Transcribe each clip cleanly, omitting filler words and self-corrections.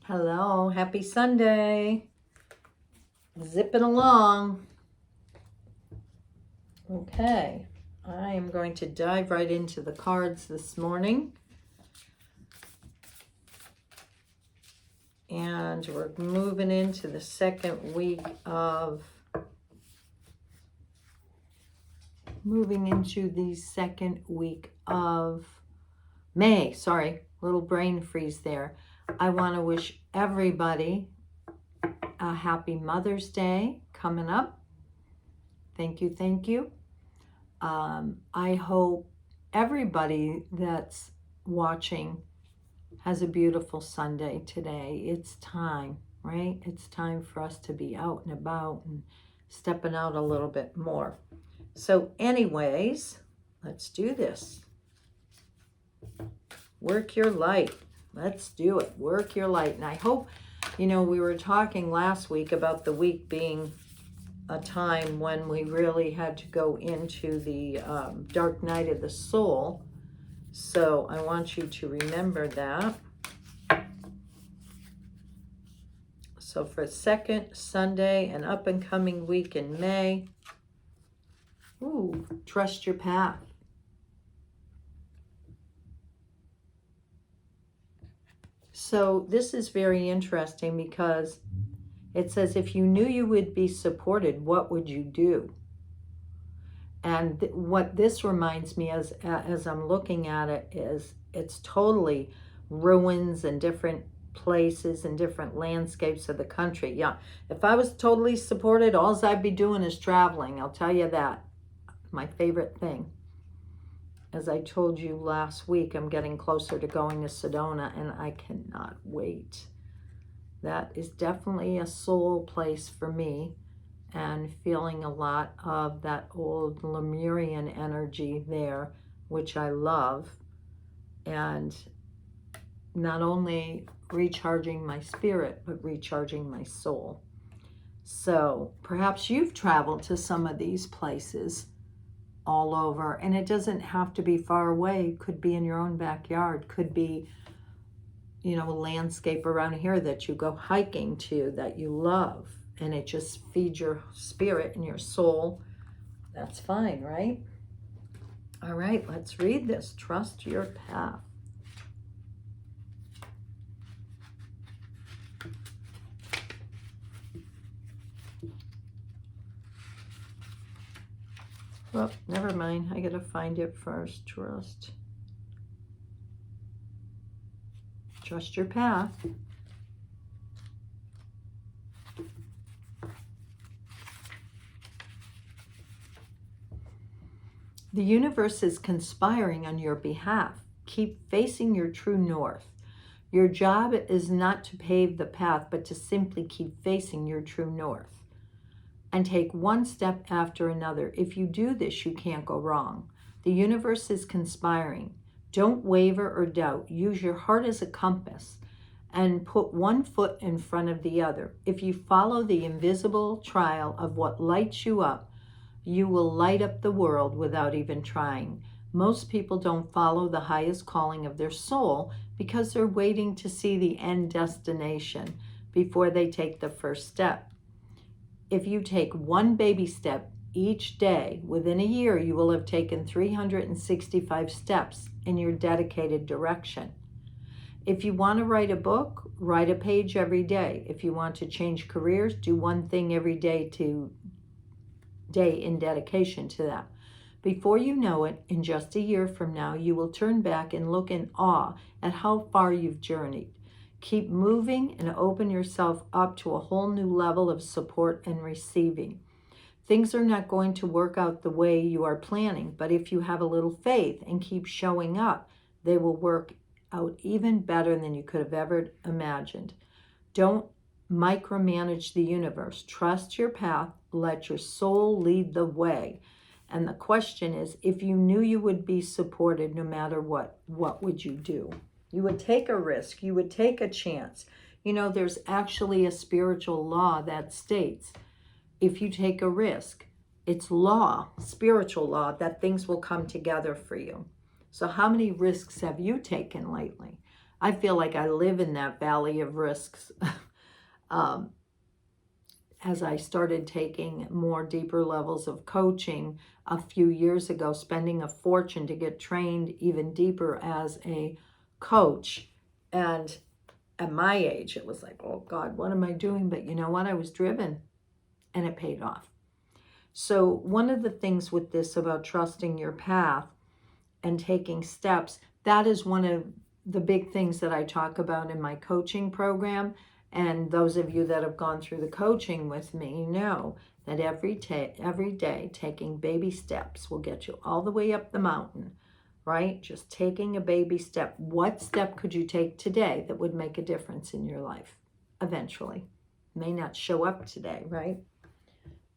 Hello, happy Sunday. Zipping along. Okay, I am going to dive right into the cards this morning. And we're moving into the second week of May. Sorry, little brain freeze there. I want to wish everybody a happy Mother's Day coming up. Thank you, thank you. I hope everybody that's watching has a beautiful Sunday today. It's time, right? It's time for us to be out and about and stepping out a little bit more. So anyways, let's do this. Work your light. Let's do it. Work your light. And I hope, we were talking last week about the week being a time when we really had to go into the dark night of the soul. So I want you to remember that. So for second Sunday, an up and coming week in May, trust your path. So this is very interesting because it says, if you knew you would be supported, what would you do? And what this reminds me as I'm looking at it is it's totally ruins and different places and different landscapes of the country. Yeah, if I was totally supported, all I'd be doing is traveling. I'll tell you that. My favorite thing. As I told you last week, I'm getting closer to going to Sedona, and I cannot wait. That is definitely a soul place for me, and feeling a lot of that old Lemurian energy there, which I love, and not only recharging my spirit, but recharging my soul. So perhaps you've traveled to some of these places all over, and it doesn't have to be far away. It could be in your own backyard, could be a landscape around here that you go hiking to that you love, and it just feeds your spirit and your soul. That's fine, right? All right, let's read this. Trust your path. Well, never mind. I gotta find it first. Trust your path. The universe is conspiring on your behalf. Keep facing your true north. Your job is not to pave the path, but to simply keep facing your true north. And take one step after another. If you do this, you can't go wrong. The universe is conspiring. Don't waver or doubt. Use your heart as a compass and put one foot in front of the other. If you follow the invisible trail of what lights you up, you will light up the world without even trying. Most people don't follow the highest calling of their soul because they're waiting to see the end destination before they take the first step. If you take one baby step each day, within a year, you will have taken 365 steps in your dedicated direction. If you want to write a book, write a page every day. If you want to change careers, do one thing every day in dedication to that. Before you know it, in just a year from now, you will turn back and look in awe at how far you've journeyed. Keep moving and open yourself up to a whole new level of support and receiving. Things are not going to work out the way you are planning, but if you have a little faith and keep showing up, they will work out even better than you could have ever imagined. Don't micromanage the universe. Trust your path. Let your soul lead the way. And the question is, if you knew you would be supported no matter what would you do? You would take a risk. You would take a chance. There's actually a spiritual law that states if you take a risk, it's law, spiritual law, that things will come together for you. So how many risks have you taken lately? I feel like I live in that valley of risks. As I started taking more deeper levels of coaching a few years ago, spending a fortune to get trained even deeper as a coach. And at my age, it was like, oh God, what am I doing? But you know what? I was driven and it paid off. So one of the things with this about trusting your path and taking steps, that is one of the big things that I talk about in my coaching program. And those of you that have gone through the coaching with me know that every day taking baby steps will get you all the way up the mountain, right? Just taking a baby step. What step could you take today that would make a difference in your life eventually? May not show up today, right?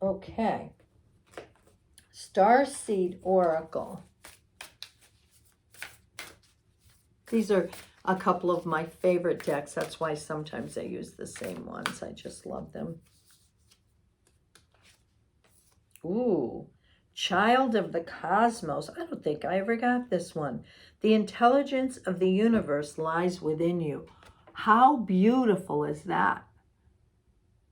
Okay. Starseed Oracle. These are a couple of my favorite decks. That's why sometimes I use the same ones. I just love them. Ooh, Child of the Cosmos. I don't think I ever got this one. The intelligence of the universe lies within you. How beautiful is that?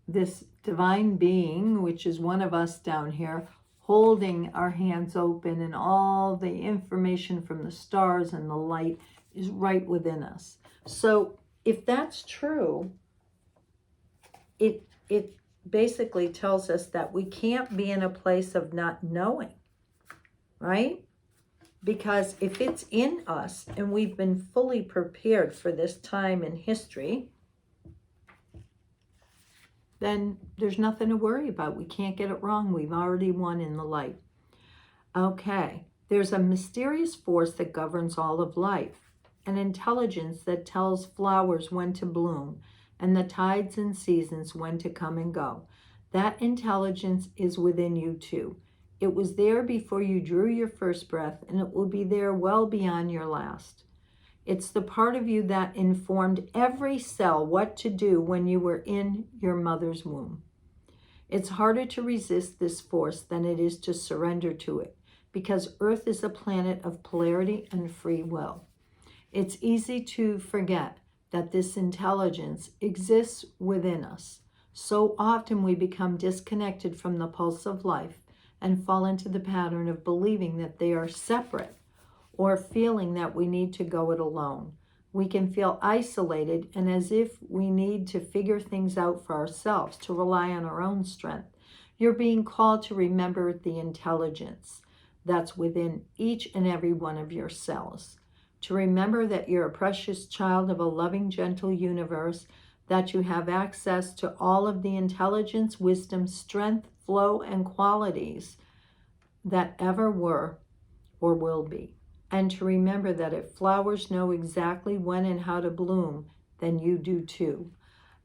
This divine being, which is one of us down here, holding our hands open, and all the information from the stars and the light is right within us. So if that's true, it basically tells us that we can't be in a place of not knowing, right? Because if it's in us and we've been fully prepared for this time in history, then there's nothing to worry about. We can't get it wrong. We've already won in the light. Okay, there's a mysterious force that governs all of life, an intelligence that tells flowers when to bloom and the tides and seasons when to come and go. That intelligence is within you too. It was there before you drew your first breath, and it will be there well beyond your last. It's the part of you that informed every cell what to do when you were in your mother's womb. It's harder to resist this force than it is to surrender to it, because Earth is a planet of polarity and free will. It's easy to forget that this intelligence exists within us. So often we become disconnected from the pulse of life and fall into the pattern of believing that they are separate, or feeling that we need to go it alone. We can feel isolated and as if we need to figure things out for ourselves, to rely on our own strength. You're being called to remember the intelligence that's within each and every one of your cells. To remember that you're a precious child of a loving, gentle universe, that you have access to all of the intelligence, wisdom, strength, flow, and qualities that ever were or will be. And to remember that if flowers know exactly when and how to bloom, then you do too.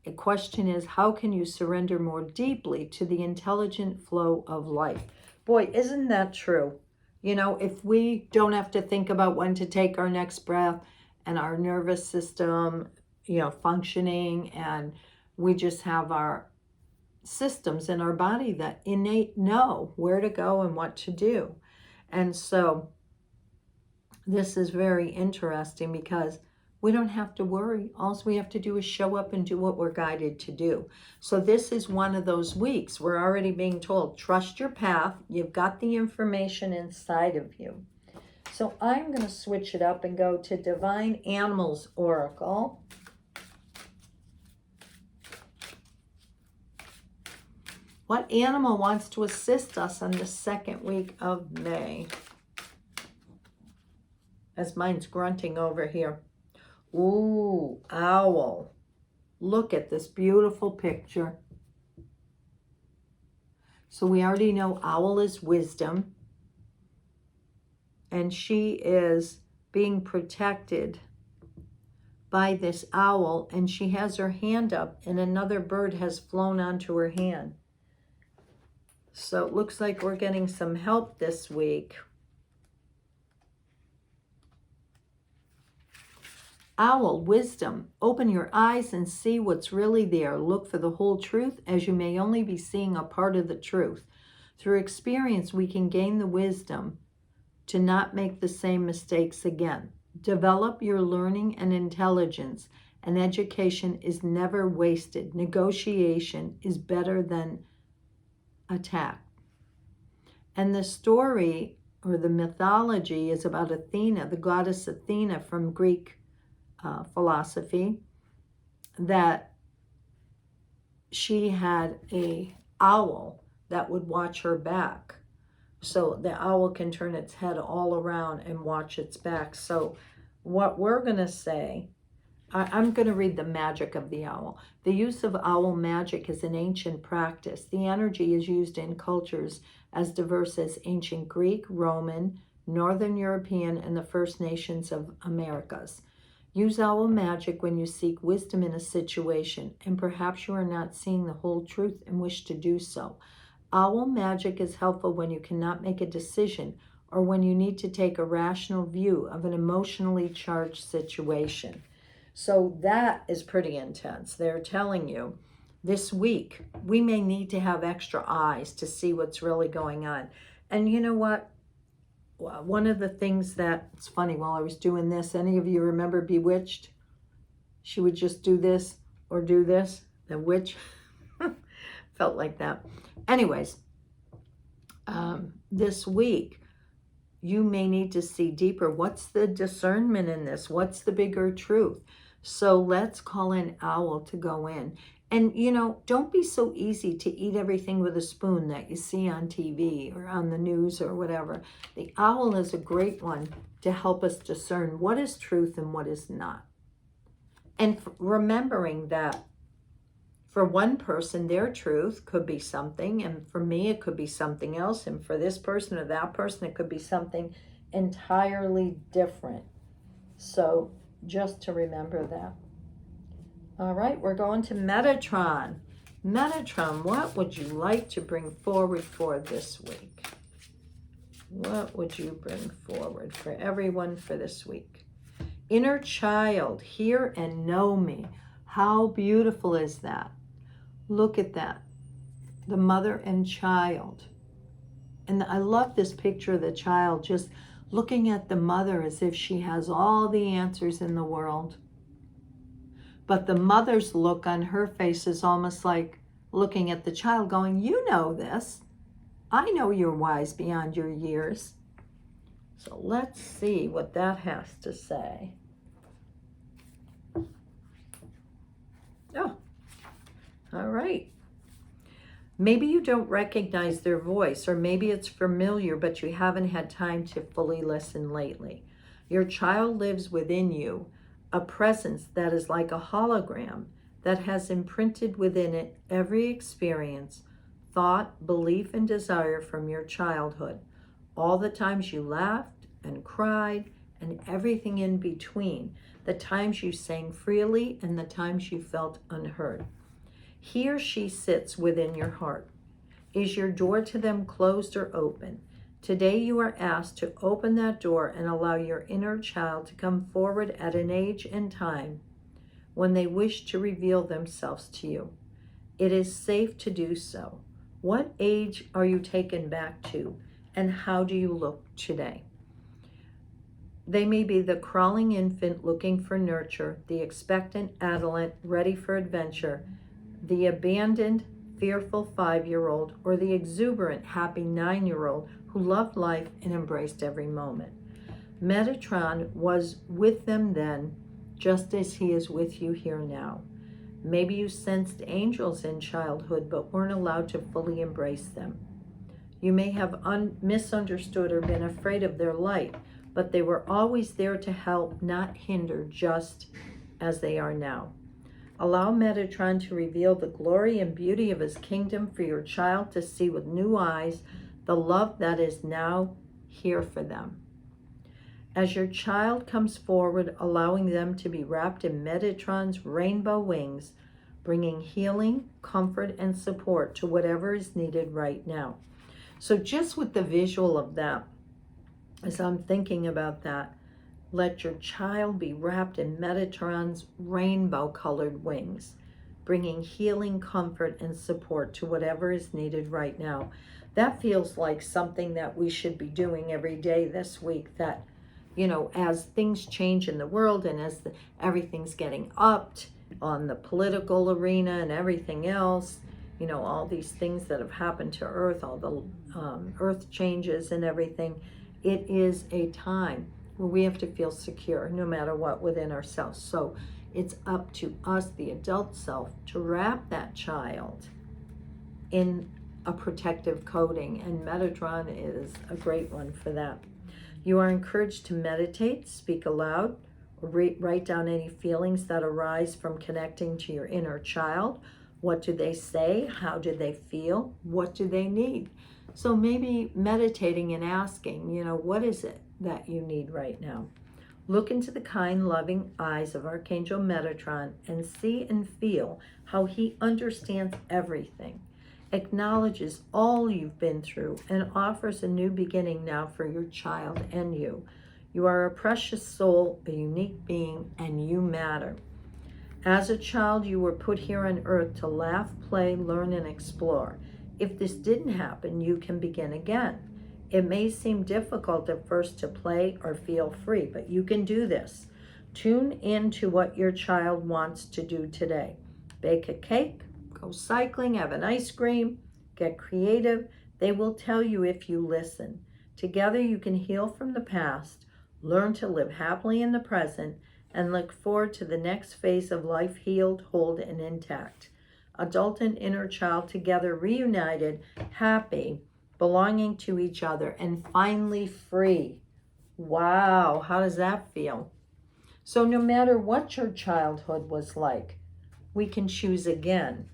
The question is, how can you surrender more deeply to the intelligent flow of life? Boy, isn't that true? You know, if we don't have to think about when to take our next breath and our nervous system, functioning, and we just have our systems in our body that innate know where to go and what to do. And so this is very interesting because we don't have to worry. All we have to do is show up and do what we're guided to do. So this is one of those weeks. We're already being told, trust your path. You've got the information inside of you. So I'm going to switch it up and go to Divine Animals Oracle. What animal wants to assist us on the second week of May? As mine's grunting over here. Ooh, owl. Look at this beautiful picture. So we already know owl is wisdom. And she is being protected by this owl. And she has her hand up and another bird has flown onto her hand. So it looks like we're getting some help this week. Owl, wisdom. Open your eyes and see what's really there. Look for the whole truth, as you may only be seeing a part of the truth. Through experience, we can gain the wisdom to not make the same mistakes again. Develop your learning and intelligence, and education is never wasted. Negotiation is better than attack. And the story or the mythology is about Athena, the goddess Athena from Greek philosophy, that she had a owl that would watch her back. So the owl can turn its head all around and watch its back. So what we're going to say, I'm going to read the magic of the owl. The use of owl magic is an ancient practice. The energy is used in cultures as diverse as ancient Greek, Roman, Northern European, and the First Nations of Americas. Use owl magic when you seek wisdom in a situation, and perhaps you are not seeing the whole truth and wish to do so. Owl magic is helpful when you cannot make a decision or when you need to take a rational view of an emotionally charged situation. So that is pretty intense. They're telling you this week, we may need to have extra eyes to see what's really going on. And you know what? One of the things that, it's funny, while I was doing this, any of you remember Bewitched? She would just do this or do this. The witch felt like that. Anyways, this week, you may need to see deeper. What's the discernment in this? What's the bigger truth? So let's call in Owl to go in. And, you know, don't be so easy to eat everything with a spoon that you see on TV or on the news or whatever. The owl is a great one to help us discern what is truth and what is not. And remembering that for one person, their truth could be something, and for me, it could be something else, and for this person or that person, it could be something entirely different. So just to remember that. All right, we're going to Metatron. Metatron, what would you like to bring forward for this week? What would you bring forward for everyone for this week? Inner child, hear and know me. How beautiful is that? Look at that. The mother and child. And I love this picture of the child just looking at the mother as if she has all the answers in the world. But the mother's look on her face is almost like looking at the child going, you know this. I know you're wise beyond your years. So let's see what that has to say. Oh, all right. Maybe you don't recognize their voice, or maybe it's familiar, but you haven't had time to fully listen lately. Your child lives within you, a presence that is like a hologram that has imprinted within it every experience, thought, belief, and desire from your childhood. All the times you laughed and cried and everything in between, the times you sang freely and the times you felt unheard. He or she sits within your heart. Is your door to them closed or open? Today you are asked to open that door and allow your inner child to come forward at an age and time when they wish to reveal themselves to you. It is safe to do so. What age are you taken back to, and how do you look today? They may be the crawling infant looking for nurture, the expectant adolescent ready for adventure, the abandoned, fearful 5-year-old, or the exuberant, happy 9-year-old who loved life and embraced every moment. Metatron was with them then, just as he is with you here now. Maybe you sensed angels in childhood, but weren't allowed to fully embrace them. You may have misunderstood or been afraid of their light, but they were always there to help, not hinder, just as they are now. Allow Metatron to reveal the glory and beauty of his kingdom for your child to see with new eyes the love that is now here for them. As your child comes forward, allowing them to be wrapped in Metatron's rainbow wings, bringing healing, comfort, and support to whatever is needed right now. So just with the visual of that, as I'm thinking about that, let your child be wrapped in Metatron's rainbow-colored wings, bringing healing, comfort, and support to whatever is needed right now. That feels like something that we should be doing every day this week, that you know, as things change in the world and as everything's getting upped on the political arena and everything else, you know, all these things that have happened to Earth, all the Earth changes and everything, it is a time where we have to feel secure no matter what within ourselves. So it's up to us, the adult self, to wrap that child in a protective coating, and Metatron is a great one for that. You are encouraged to meditate, speak aloud, or write down any feelings that arise from connecting to your inner child. What do they say? How do they feel? What do they need? So maybe meditating and asking, you know, what is it that you need right now? Look into the kind, loving eyes of Archangel Metatron and see and feel how he understands everything, acknowledges all you've been through, and offers a new beginning now for your child and you. You are a precious soul, a unique being, and you matter. As a child, you were put here on earth to laugh, play, learn, and explore. If this didn't happen, you can begin again. It may seem difficult at first to play or feel free, but you can do this. Tune into what your child wants to do today. Bake a cake, go cycling, have an ice cream, get creative. They will tell you if you listen. Together you can heal from the past, learn to live happily in the present, and look forward to the next phase of life healed, whole, and intact. Adult and inner child together, reunited, happy, belonging to each other, and finally free. Wow, how does that feel? So no matter what your childhood was like, we can choose again.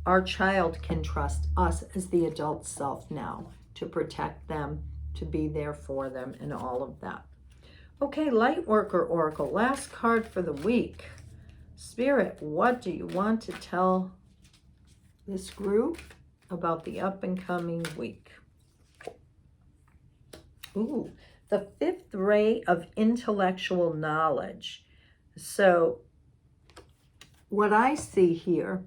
Our child can trust us as the adult self now to protect them, to be there for them, and all of that. Okay, Lightworker Oracle, last card for the week. Spirit, what do you want to tell this group about the up and coming week? Ooh, the fifth ray of intellectual knowledge. So what I see here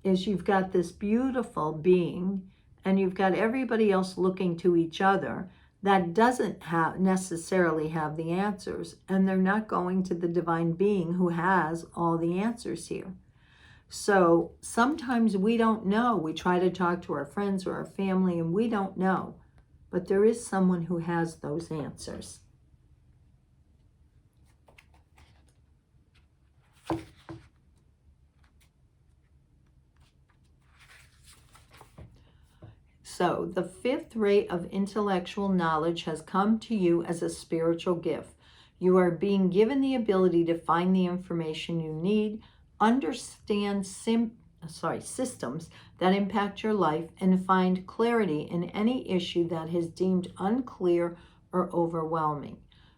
is you've got this beautiful being and you've got everybody else looking to each other that doesn't necessarily have the answers, and they're not going to the divine being who has all the answers here. So sometimes we don't know. We try to talk to our friends or our family and we don't know, but there is someone who has those answers. So the fifth ray of intellectual knowledge has come to you as a spiritual gift. You are being given the ability to find the information you need, understand systems that impact your life, and find clarity in any issue that is deemed unclear or overwhelming.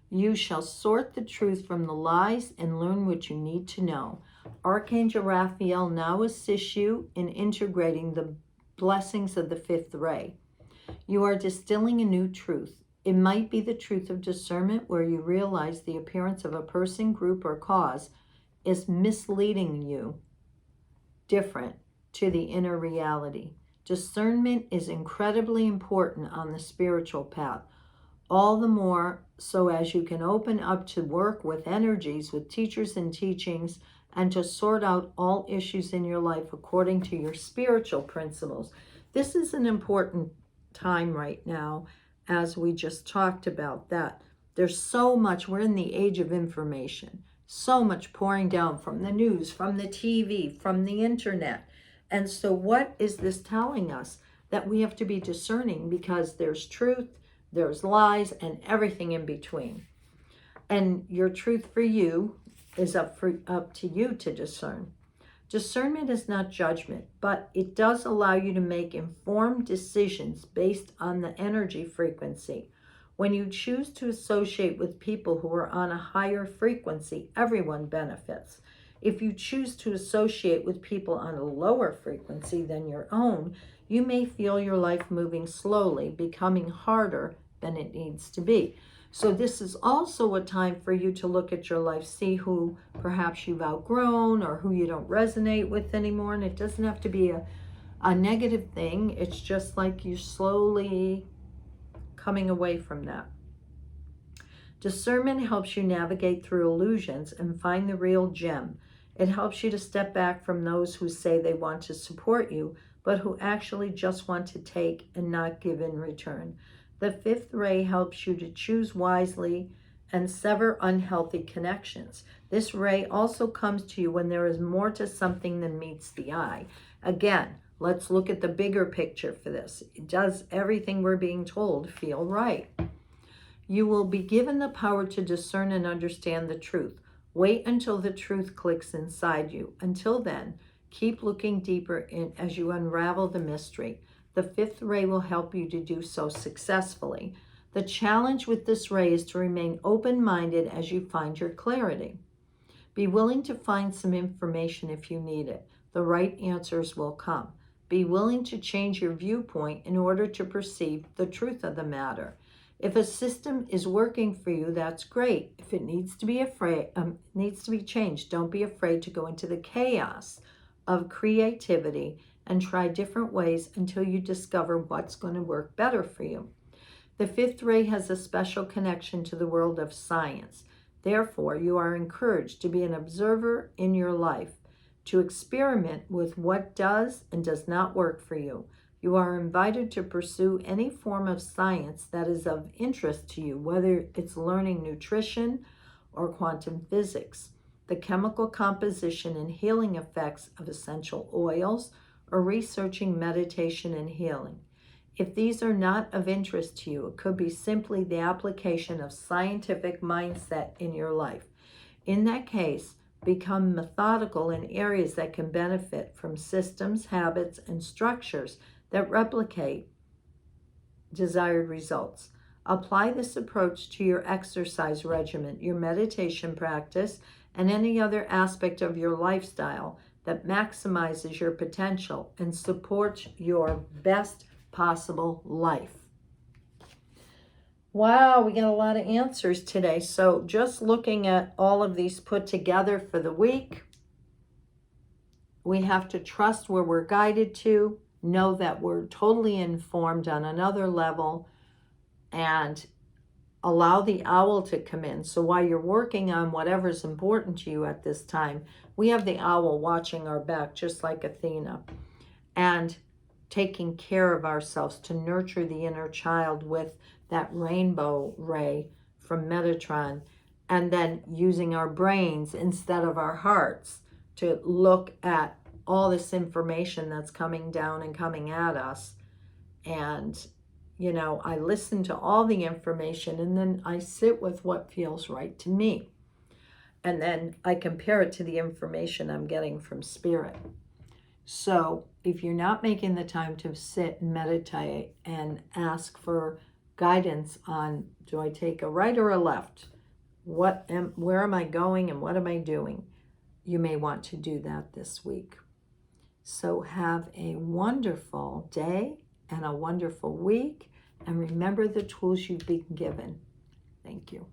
You shall sort the truth from the lies and learn what you need to know. Archangel Raphael now assists you in integrating the blessings of the fifth ray. You are distilling a new truth. It might be the truth of discernment, where you realize the appearance of a person, group, or cause is misleading you different to the inner reality. Discernment is incredibly important on the spiritual path, all the more so as you can open up to work with energies, with teachers and teachings, and to sort out all issues in your life according to your spiritual principles. This is an important time right now, as we just talked about that. There's so much, we're in the age of information, so much pouring down from the news, from the TV, from the internet. And so what is this telling us? That we have to be discerning, because there's truth, there's lies, and everything in between. And your truth for you is up to you to discern. Discernment is not judgment, but it does allow you to make informed decisions based on the energy frequency. When you choose to associate with people who are on a higher frequency, everyone benefits. If you choose to associate with people on a lower frequency than your own, you may feel your life moving slowly, becoming harder than it needs to be. So this is also a time for you to look at your life, see who perhaps you've outgrown or who you don't resonate with anymore. And it doesn't have to be a negative thing. It's just like you're slowly coming away from that. Discernment helps you navigate through illusions and find the real gem. It helps you to step back from those who say they want to support you, but who actually just want to take and not give in return. The fifth ray helps you to choose wisely and sever unhealthy connections. This ray also comes to you when there is more to something than meets the eye. Again, let's look at the bigger picture for this. Does everything we're being told feel right? You will be given the power to discern and understand the truth. Wait until the truth clicks inside you. Until then, keep looking deeper in as you unravel the mystery. The fifth ray will help you to do so successfully. The challenge with this ray is to remain open-minded as you find your clarity. Be willing to find some information if you need it. The right answers will come. Be willing to change your viewpoint in order to perceive the truth of the matter. If a system is working for you, that's great. If it needs to be changed, don't be afraid to go into the chaos of creativity and try different ways until you discover what's going to work better for you. The fifth ray has a special connection to the world of science. Therefore, you are encouraged to be an observer in your life, to experiment with what does and does not work for you. You are invited to pursue any form of science that is of interest to you, whether it's learning nutrition or quantum physics, the chemical composition and healing effects of essential oils, or researching meditation and healing. If these are not of interest to you, it could be simply the application of scientific mindset in your life. In that case, become methodical in areas that can benefit from systems, habits, and structures that replicate desired results. Apply this approach to your exercise regimen, your meditation practice, and any other aspect of your lifestyle that maximizes your potential and supports your best possible life. Wow, we got a lot of answers today. So just looking at all of these put together for the week, we have to trust where we're guided to, know that we're totally informed on another level, and allow the owl to come in. So while you're working on whatever's important to you at this time, we have the owl watching our back, just like Athena, and taking care of ourselves to nurture the inner child with that rainbow ray from Metatron, and then using our brains instead of our hearts to look at all this information that's coming down and coming at us. And, you know, I listen to all the information and then I sit with what feels right to me. And then I compare it to the information I'm getting from Spirit. So if you're not making the time to sit and meditate and ask for guidance on, do I take a right or a left? Where am I going and what am I doing? You may want to do that this week. So have a wonderful day and a wonderful week. And remember the tools you've been given. Thank you.